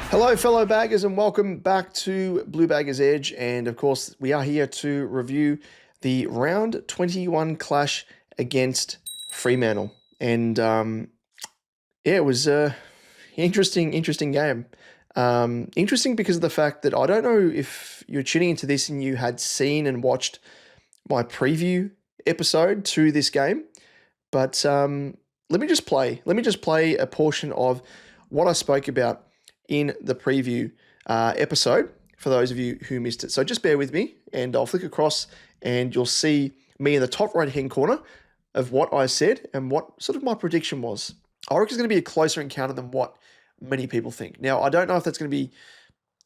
Hello, fellow baggers, and welcome back to Blue Baggers Edge. And of course, we are here to review the round 21 clash against Fremantle. And yeah, it was a interesting game. Interesting because of the fact that I don't know if you're tuning into this and you had seen and watched my preview episode to this game, but let me just play a portion of what I spoke about in the preview episode for those of you who missed it. So just bear with me and I'll flick across and you'll see me in the top right hand corner of what I said and what sort of my prediction was. I reckon it's going to be a closer encounter than what many people think. Now, I don't know if that's going to be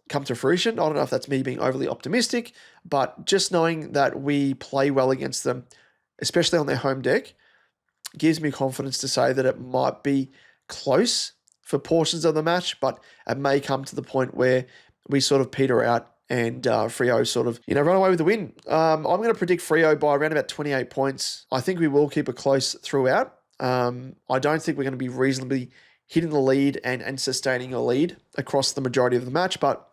come to fruition. I don't know if that's me being overly optimistic, but just knowing that we play well against them, especially on their home deck, gives me confidence to say that it might be close for portions of the match, but it may come to the point where we sort of peter out and Freo sort of, run away with the win. I'm going to predict Freo by around about 28 points. I think we will keep it close throughout. I don't think we're going to be reasonably hitting the lead and sustaining a lead across the majority of the match, but,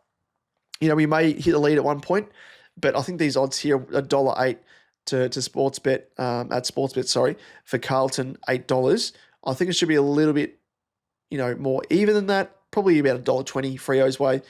we may hit the lead at one point, but I think these odds here, $1.08 to Sportsbet, at Sportsbet, for Carlton, $8. I think it should be a little bit more even than that, probably about $1.20 Freo's way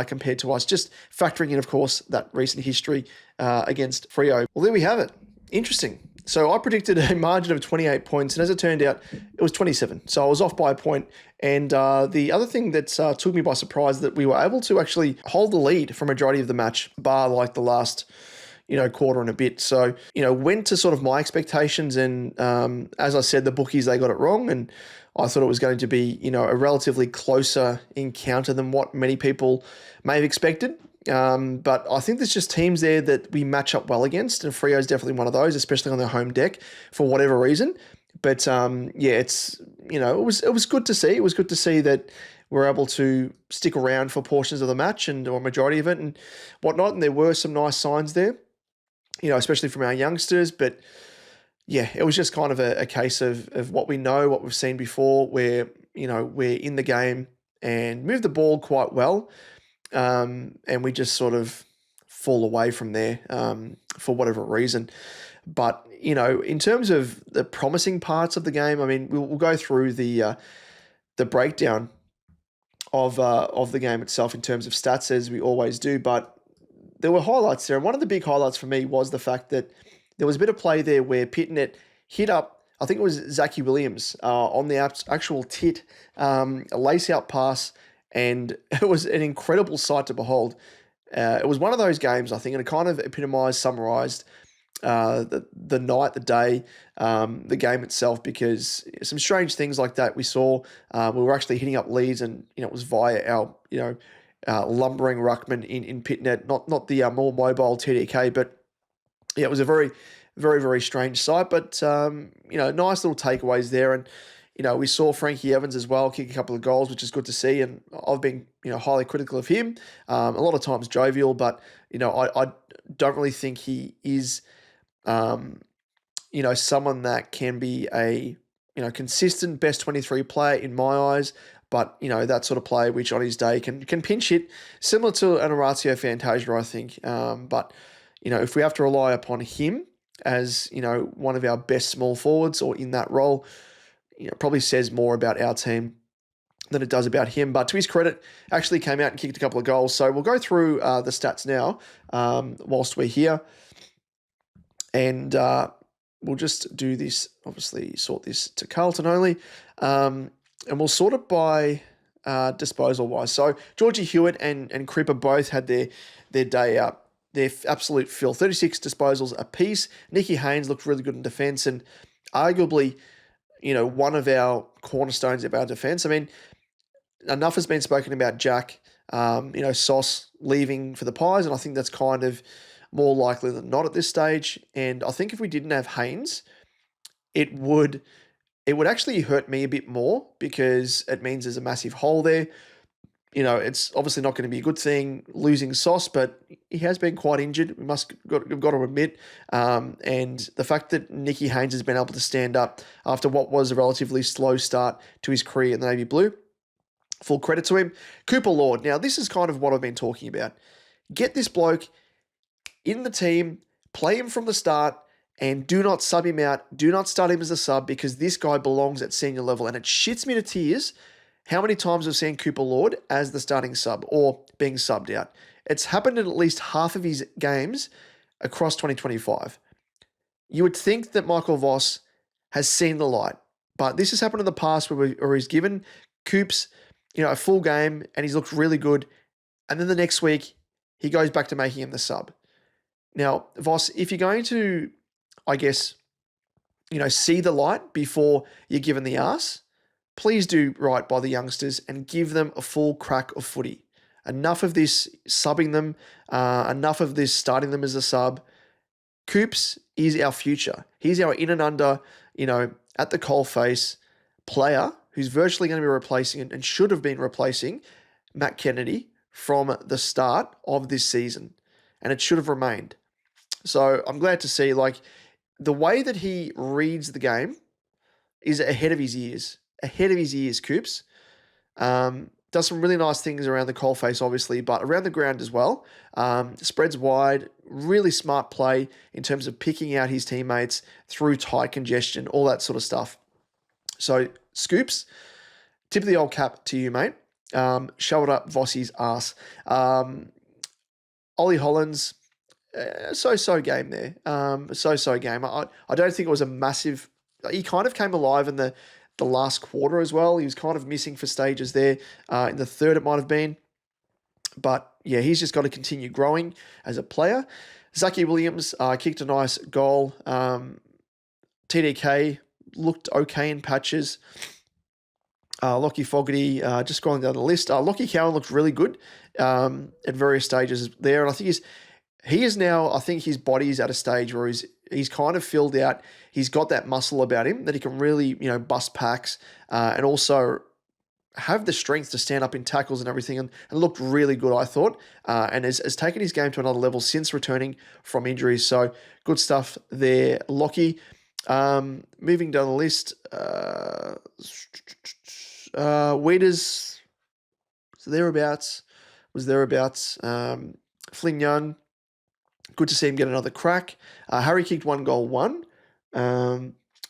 compared to us, just factoring in, of course, that recent history against Freo. Well, there we have it. Interesting. So I predicted a margin of 28 points, and as it turned out, it was 27. So I was off by a point. And the other thing that took me by surprise that we were able to actually hold the lead for a majority of the match, bar like the last quarter and a bit. So, went to sort of my expectations, and as I said, the bookies, they got it wrong, and I thought it was going to be, a relatively closer encounter than what many people may have expected. But I think there's just teams there that we match up well against, and Freo's definitely one of those, especially on their home deck for whatever reason. But it's it was good to see. It was good to see that we're able to stick around for portions of the match or majority of it and whatnot. And there were some nice signs there, especially from our youngsters. But yeah, it was just kind of a case of what we know, what we've seen before, where we're in the game and move the ball quite well. And we just sort of fall away from there for whatever reason. But, in terms of the promising parts of the game, I mean, we'll go through the breakdown of the game itself in terms of stats, as we always do. But there were highlights there. And one of the big highlights for me was the fact that there was a bit of play there where Pitnet hit up, I think it was Zachy Williams, on the actual tit, a lace-out pass, and it was an incredible sight to behold. It was one of those games, I think, and it kind of summarised the night, the day, the game itself, because some strange things like that we saw. We were actually hitting up leads, and it was via our lumbering ruckman in Pitnet, not the more mobile TDK, but yeah, it was a very, very, very strange sight. But nice little takeaways there, and we saw Frankie Evans as well kick a couple of goals, which is good to see. And I've been, highly critical of him. A lot of times jovial, but, I don't really think he is, someone that can be a, consistent best 23 player in my eyes. But, that sort of player which on his day can pinch hit, similar to an Orazio Fantasia, I think. But, if we have to rely upon him as, one of our best small forwards or in that role, probably says more about our team than it does about him. But to his credit, actually came out and kicked a couple of goals. So we'll go through the stats now whilst we're here. And we'll just do this, obviously sort this to Carlton only. And we'll sort it by disposal-wise. So Georgie Hewitt and Cripper both had their day out. They're absolute filth. 36 disposals apiece. Nicky Haynes looked really good in defence, and arguably, one of our cornerstones of our defence. I mean, enough has been spoken about Jack, Sauce leaving for the Pies, and I think that's kind of more likely than not at this stage. And I think if we didn't have Haynes, it would actually hurt me a bit more, because it means there's a massive hole there. It's obviously not going to be a good thing losing Sauce, but he has been quite injured. We've got to admit. And the fact that Nicky Haynes has been able to stand up after what was a relatively slow start to his career in the Navy Blue, Full credit to him. Cooper Lord. Now, this is kind of what I've been talking about. Get this bloke in the team, play him from the start, and do not sub him out. Do not start him as a sub because this guy belongs at senior level. And it shits me to tears how many times I've seen Cooper Lord as the starting sub or being subbed out. It's happened in at least half of his games across 2025. You would think that Michael Voss has seen the light, but this has happened in the past where he's given Coops, a full game and he's looked really good. And then the next week, he goes back to making him the sub. Now, Voss, if you're going to, I guess, see the light before you're given the arse, please do right by the youngsters and give them a full crack of footy. Enough of this subbing them, enough of this starting them as a sub. Coops is our future. He's our in and under, at the coalface player who's virtually going to be replacing and should have been replacing Matt Kennedy from the start of this season. And it should have remained. So I'm glad to see, the way that he reads the game is ahead of his ears. Ahead of his ears, Coops. Does some really nice things around the coalface, obviously, but around the ground as well. Spreads wide, really smart play in terms of picking out his teammates through tight congestion, all that sort of stuff. So, Scoops, tip of the old cap to you, mate. Show it up Vossi's ass. Ollie Hollands, so-so game there. So-so game. I don't think it was a massive... He kind of came alive in the last quarter as well. He was kind of missing for stages there. In the third, it might have been. But, yeah, he's just got to continue growing as a player. Zachy Williams kicked a nice goal. TDK looked okay in patches. Lockie Fogarty, just scrolling down the list. Lockie Cowan looked really good at various stages there. And I think he is now, I think his body is at a stage where he's kind of filled out. He's got that muscle about him that he can really, bust packs and also have the strength to stand up in tackles and everything and looked really good, I thought, and has taken his game to another level since returning from injuries. So good stuff there, Lockie. Moving down the list, Weeders was thereabouts. Flynn Young, good to see him get another crack. Harry kicked 1 goal, 1.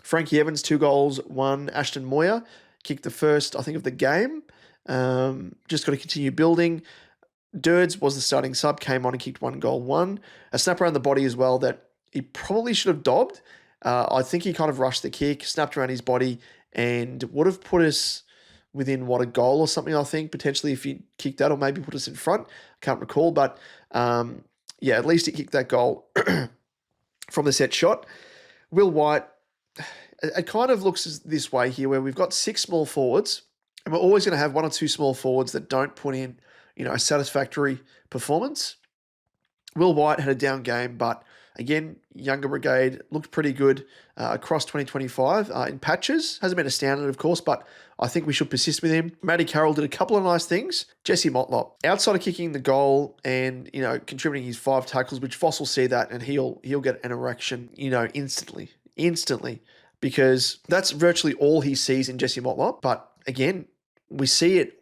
Frankie Evans, 2 goals, 1. Ashton Moyer kicked the first, I think, of the game. Just got to continue building. Durds was the starting sub, came on and kicked 1 goal, 1. A snap around the body as well that he probably should have dobbed. I think he kind of rushed the kick, snapped around his body, and would have put us within, a goal or something, I think, potentially if he kicked that, or maybe put us in front. I can't recall, but yeah, at least he kicked that goal from the set shot. Will White, it kind of looks this way here where we've got 6 small forwards and we're always going to have 1 or 2 small forwards that don't put in, a satisfactory performance. Will White had a down game, but again, younger brigade looked pretty good across 2025 in patches. Hasn't been a standard, of course, but I think we should persist with him. Matty Carroll did a couple of nice things. Jesse Motlop, outside of kicking the goal and, contributing his 5 tackles, which Voss will see that and he'll get an erection, instantly, because that's virtually all he sees in Jesse Motlop. But again, we see it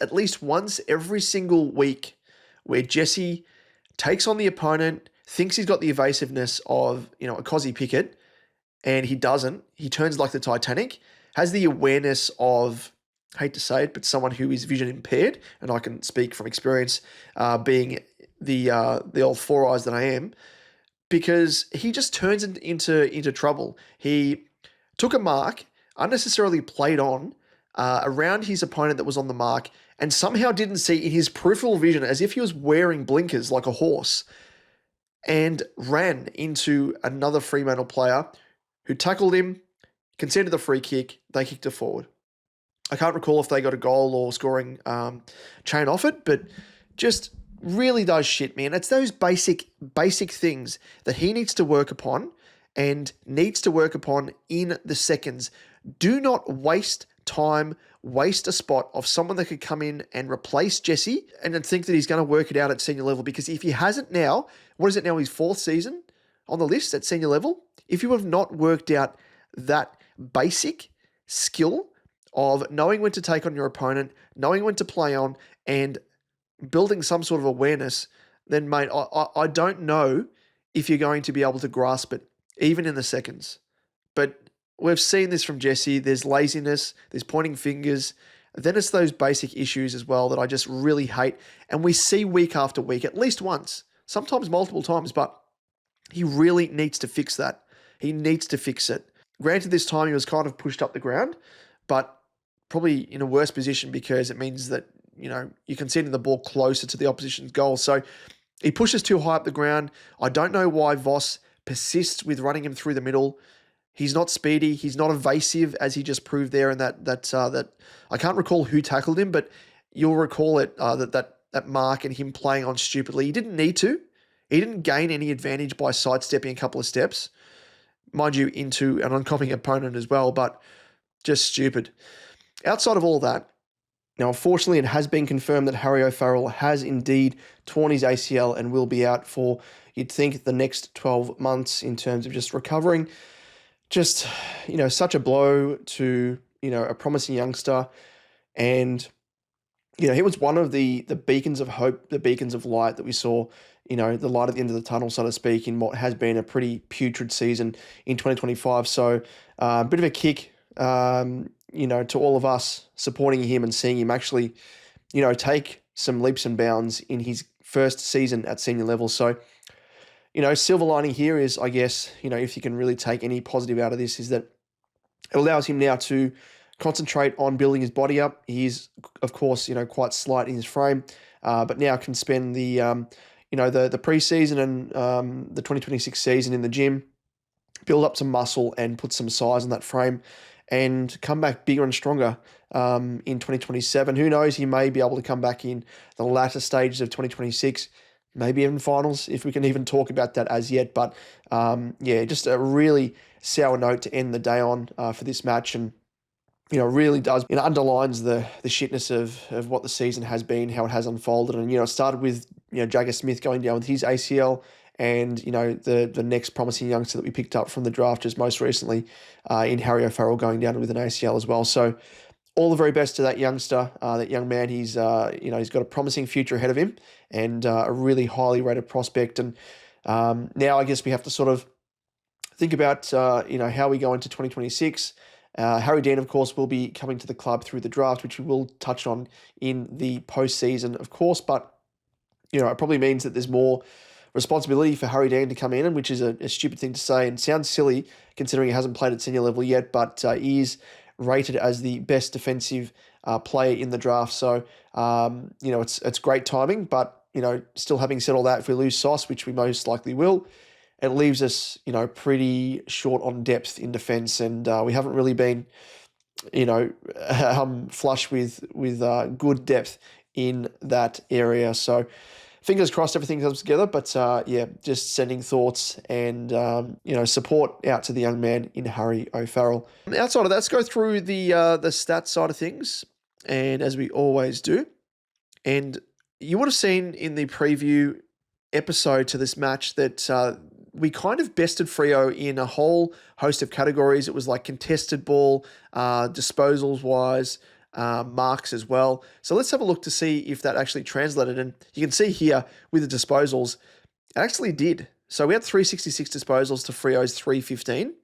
at least once every single week where Jesse takes on the opponent, thinks he's got the evasiveness of, a Cozzy Pickett, and he doesn't. He turns like the Titanic, has the awareness of, hate to say it, but someone who is vision impaired, and I can speak from experience being the old 4 eyes that I am, because he just turns into trouble. He took a mark, unnecessarily played on around his opponent that was on the mark, and somehow didn't see in his peripheral vision, as if he was wearing blinkers like a horse, and ran into another Fremantle player who tackled him, conceded the free kick, they kicked it forward. I can't recall if they got a goal or scoring chain off it, but just really does shit me. And it's those basic things that he needs to work upon and needs to work upon in the seconds. Do not waste time, waste a spot of someone that could come in and replace Jesse and then think that he's going to work it out at senior level. Because if he hasn't now, what is it now, his 4th season on the list at senior level? If you have not worked out that basic skill of knowing when to take on your opponent, knowing when to play on, and building some sort of awareness, then, mate, I don't know if you're going to be able to grasp it, even in the seconds. But we've seen this from Jesse. There's laziness, there's pointing fingers. Then it's those basic issues as well that I just really hate. And we see week after week, at least once, sometimes multiple times, but he really needs to fix that. He needs to fix it. Granted, this time he was kind of pushed up the ground, but probably in a worse position because it means that, you're conceding the ball closer to the opposition's goal. So he pushes too high up the ground. I don't know why Voss persists with running him through the middle. He's not speedy. He's not evasive, as he just proved there. And that I can't recall who tackled him, but you'll recall it, that mark and him playing on stupidly. He didn't need to. He didn't gain any advantage by sidestepping a couple of steps, mind you, into an oncoming opponent as well, but just stupid. Outside of all that, now, unfortunately, it has been confirmed that Harry O'Farrell has indeed torn his ACL and will be out for, you'd think, the next 12 months in terms of just recovering. Just, such a blow to, a promising youngster. And, he was one of the beacons of hope, the beacons of light that we saw, the light at the end of the tunnel, so to speak, in what has been a pretty putrid season in 2025. So, a bit of a kick, to all of us supporting him and seeing him actually, take some leaps and bounds in his first season at senior level. So, silver lining here is, I guess, if you can really take any positive out of this, is that it allows him now to concentrate on building his body up. He is, of course, quite slight in his frame, but now can spend the preseason and the 2026 season in the gym, build up some muscle and put some size on that frame, and come back bigger and stronger in 2027. Who knows? He may be able to come back in the latter stages of 2026. Maybe even finals, if we can even talk about that as yet. But just a really sour note to end the day on for this match. And, really does, underlines the shitness of what the season has been, how it has unfolded. And, it started with, Jagger Smith going down with his ACL and, the next promising youngster that we picked up from the draft just most recently in Harry O'Farrell going down with an ACL as well. So, all the very best to that youngster, that young man. He's got a promising future ahead of him and a really highly rated prospect. And now I guess we have to sort of think about, how we go into 2026. Harry Dean, of course, will be coming to the club through the draft, which we will touch on in the postseason, of course. But, it probably means that there's more responsibility for Harry Dean to come in, which is a stupid thing to say and sounds silly considering he hasn't played at senior level yet, but he is rated as the best defensive player in the draft. So, it's great timing, but, still having said all that, if we lose Sauce, which we most likely will, it leaves us, pretty short on depth in defence, and we haven't really been, flush with good depth in that area. So, fingers crossed everything comes together, but just sending thoughts and, support out to the young man in Harry O'Farrell. Outside of that, let's go through the stats side of things, and as we always do. And you would have seen in the preview episode to this match that we kind of bested Freo in a whole host of categories. It was like contested ball, disposals-wise, marks as well. So let's have a look to see if that actually translated. And you can see here with the disposals, it actually did. So we had 366 disposals to Freo's 315.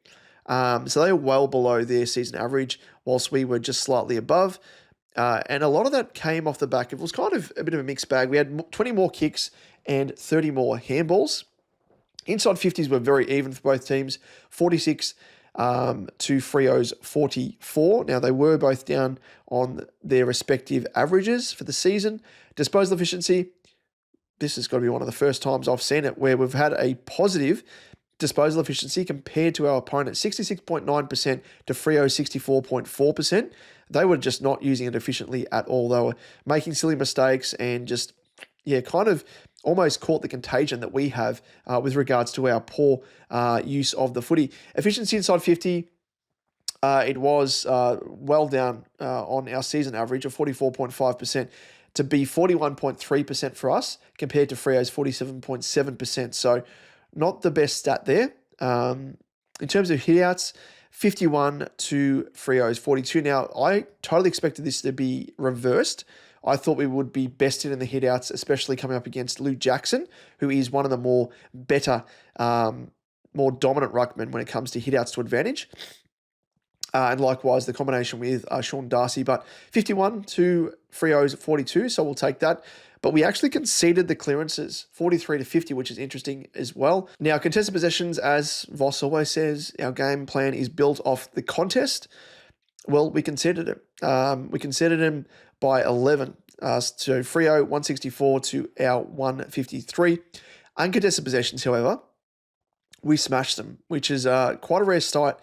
So they were well below their season average, whilst we were just slightly above. And a lot of that came off the back. It was kind of a bit of a mixed bag. We had 20 more kicks and 30 more handballs. Inside 50s were very even for both teams, 46 to Freo's 44. Now, they were both down on their respective averages for the season. Disposal efficiency, this has got to be one of the first times I've seen it where we've had a positive disposal efficiency compared to our opponent, 66.9% to Freo's 64.4%. They were just not using it efficiently at all. They were making silly mistakes and just, kind of almost caught the contagion that we have with regards to our poor use of the footy. Efficiency inside 50, it was well down on our season average of 44.5% to be 41.3% for us compared to Freo's 47.7%. So not the best stat there. In terms of hitouts, 51 to Freo's 42. Now, I totally expected this to be reversed. I thought we would be bested in the hitouts, especially coming up against Lou Jackson, who is one of the more dominant ruckmen when it comes to hitouts to advantage. And likewise, the combination with Sean Darcy. But 51 to Freo's 42, so we'll take that. But we actually conceded the clearances, 43 to 50, which is interesting as well. Now, contested possessions, as Voss always says, our game plan is built off the contest. Well, we conceded it. We conceded him by 11. So Freo 164 to our 153. Uncontested possessions, however, we smashed them, which is quite a rare sight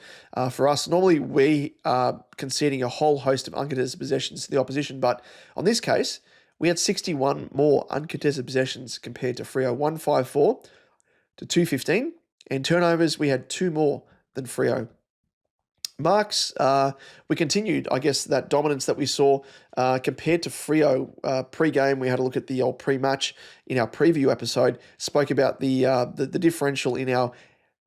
for us. Normally, we are conceding a whole host of uncontested possessions to the opposition, but on this case, we had 61 more uncontested possessions compared to Freo, 154 to 215, and turnovers, we had 2 more than Freo. Marks, we continued, I guess, that dominance that we saw compared to Freo pre-game. We had a look at the old pre-match in our preview episode, spoke about the differential in our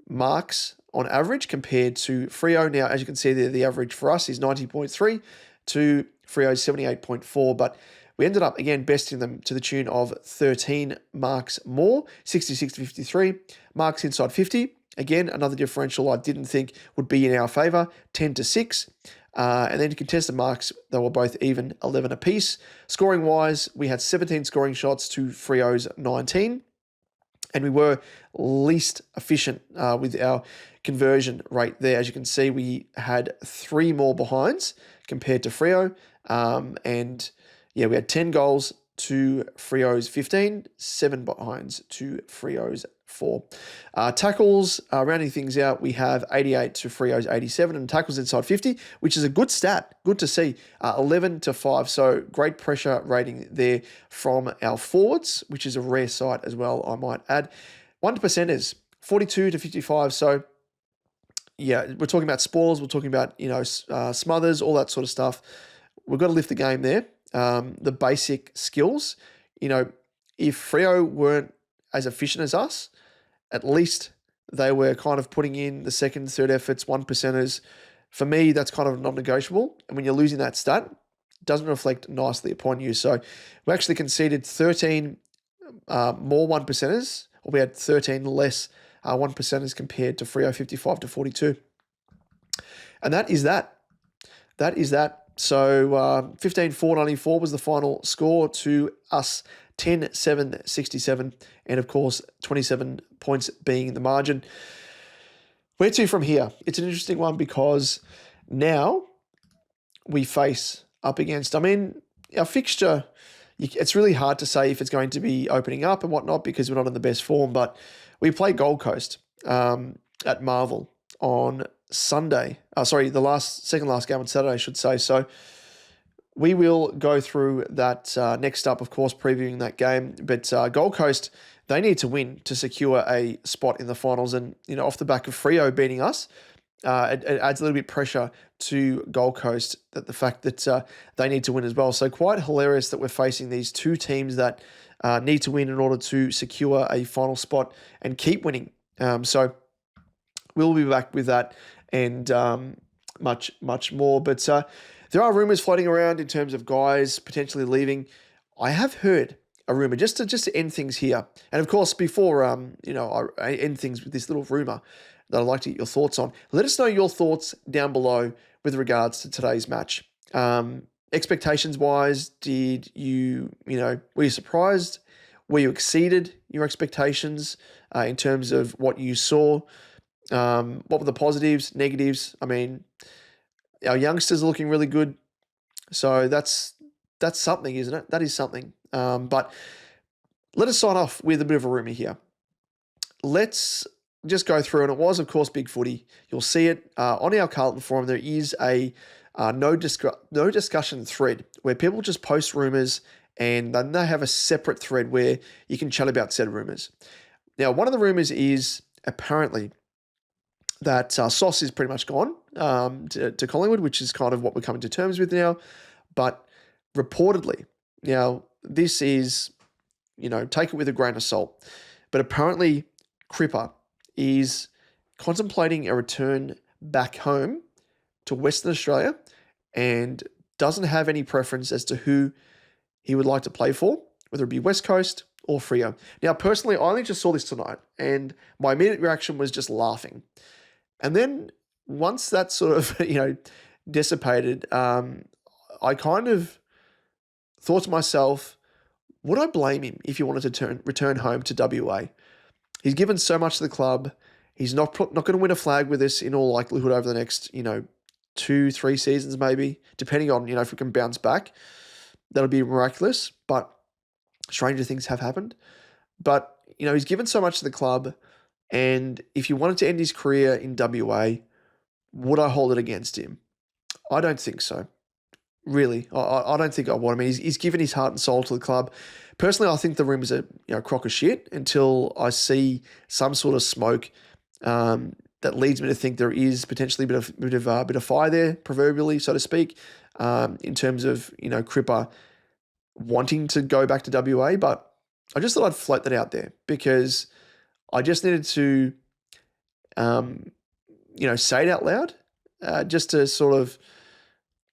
marks on average compared to Freo. Now, as you can see there, the average for us is 90.3 to Freo's 78.4, but we ended up, again, besting them to the tune of 13 marks more, 66 to 53. Marks inside 50, again, another differential I didn't think would be in our favour, 10 to 6. And then contested marks, they were both even, 11 apiece. Scoring-wise, we had 17 scoring shots to Freo's 19. And we were least efficient with our conversion rate there. As you can see, we had 3 more behinds compared to Freo. And yeah, we had 10 goals to Freo's 15, 7 behinds to Freo's 4. Tackles, rounding things out, we have 88 to Freo's 87, and tackles inside 50, which is a good stat. Good to see. 11 to 5, so great pressure rating there from our forwards, which is a rare sight as well, I might add. 1%ers, 42 to 55, so yeah, we're talking about spoils, we're talking about, smothers, all that sort of stuff. We've got to lift the game there. The basic skills, if Freo weren't as efficient as us, at least they were kind of putting in the second, third efforts, 1%ers. For me, that's kind of non-negotiable. And when you're losing that stat, it doesn't reflect nicely upon you. So we actually conceded 13 more 1%ers, or we had 13 less 1%ers compared to Freo, 55 to 42. And that is that. That is that. So 15-4-94 was the final score to us, 10-7-67, and of course 27 points being the margin. Where to from here? It's an interesting one because now we face up against, our fixture, it's really hard to say if it's going to be opening up and whatnot because we're not in the best form, but we play Gold Coast at Marvel on Sunday. Second last game on Saturday, I should say. So we will go through that next up, of course, previewing that game. But Gold Coast, they need to win to secure a spot in the finals. And, off the back of Freo beating us, it adds a little bit of pressure to Gold Coast, that the fact that they need to win as well. So quite hilarious that we're facing these two teams that need to win in order to secure a final spot and keep winning. So we'll be back with that and much, much more. But there are rumours floating around in terms of guys potentially leaving. I have heard a rumour, just to end things here. And of course, before I end things with this little rumour that I'd like to get your thoughts on, let us know your thoughts down below with regards to today's match. Expectations-wise, were you surprised? Were you exceeded your expectations in terms of what you saw? What were the positives, negatives? Our youngsters are looking really good. So that's something, isn't it? That is something. But let us sign off with a bit of a rumour here. Let's just go through, and it was, of course, Big Footy. You'll see it on our Carlton forum. There is a no discussion thread where people just post rumours, and then they have a separate thread where you can chat about said rumours. Now, one of the rumours is apparently that Sauce is pretty much gone to Collingwood, which is kind of what we're coming to terms with now. But reportedly, now this is, take it with a grain of salt, but apparently Cripper is contemplating a return back home to Western Australia and doesn't have any preference as to who he would like to play for, whether it be West Coast or Freo. Now, personally, I only just saw this tonight, and my immediate reaction was just laughing. And then once that sort of, dissipated, I kind of thought to myself, would I blame him if he wanted to return home to WA? He's given so much to the club. He's not going to win a flag with us in all likelihood over the next, 2-3 seasons maybe, depending on, if we can bounce back. That'll be miraculous, but stranger things have happened. But, he's given so much to the club, and if he wanted to end his career in WA, would I hold it against him? I don't think so. Really, I don't think I would. I mean, he's given his heart and soul to the club. Personally, I think the room is a crock of shit until I see some sort of smoke that leads me to think there is potentially a bit of fire there, proverbially, so to speak, in terms of Cripper wanting to go back to WA. But I just thought I'd float that out there because I just needed to, say it out loud, just to sort of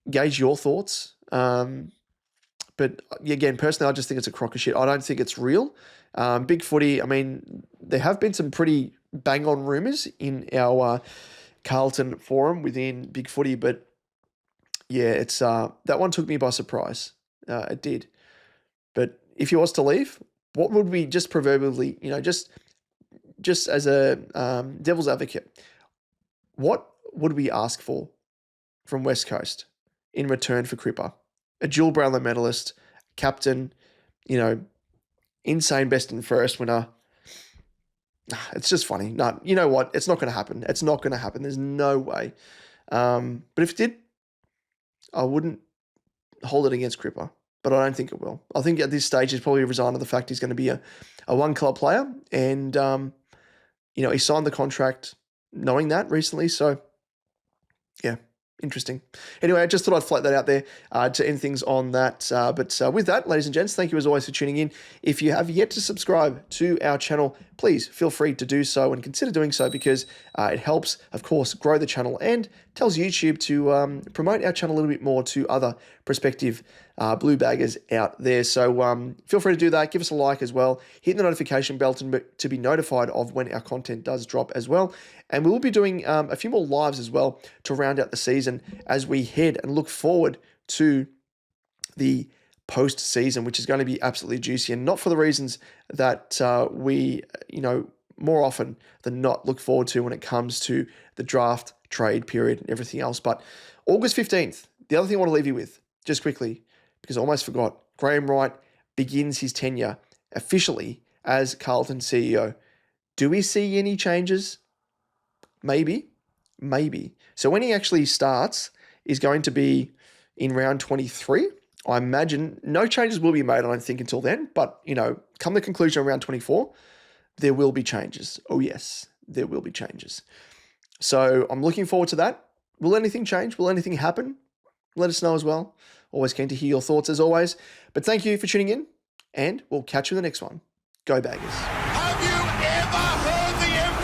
gauge your thoughts. But again, personally, I just think it's a crock of shit. I don't think it's real. Big Footy, I mean, there have been some pretty bang-on rumours in our Carlton forum within Big Footy, but yeah, it's that one took me by surprise. It did. But if he was to leave, what would we just proverbially, just as a devil's advocate, what would we ask for from West Coast in return for Cripper? A dual Brownlow medalist, captain, insane best and first winner. It's just funny. No, you know what? It's not going to happen. It's not going to happen. There's no way. But if it did, I wouldn't hold it against Cripper. But I don't think it will. I think at this stage he's probably resigned to the fact he's going to be a one-club player. And, he signed the contract knowing that recently. So, yeah. Interesting. Anyway, I just thought I'd float that out there to end things on that. But with that, ladies and gents, thank you as always for tuning in. If you have yet to subscribe to our channel, please feel free to do so and consider doing so because it helps, of course, grow the channel and tells YouTube to promote our channel a little bit more to other prospective blue baggers out there. So feel free to do that. Give us a like as well. Hit the notification bell to be notified of when our content does drop as well. And we will be doing a few more lives as well to round out the season as we head and look forward to the post-season, which is going to be absolutely juicy, and not for the reasons that we, more often than not look forward to when it comes to the draft, trade period, and everything else. But August 15th, the other thing I want to leave you with, just quickly, because I almost forgot, Graham Wright begins his tenure officially as Carlton CEO. Do we see any changes? Maybe. So when he actually starts is going to be in round 23. I imagine no changes will be made, I don't think, until then. But, come the conclusion of round 24, there will be changes. Oh, yes, there will be changes. So I'm looking forward to that. Will anything change? Will anything happen? Let us know as well. Always keen to hear your thoughts as always. But thank you for tuning in, and we'll catch you in the next one. Go Baggers. Have you ever heard the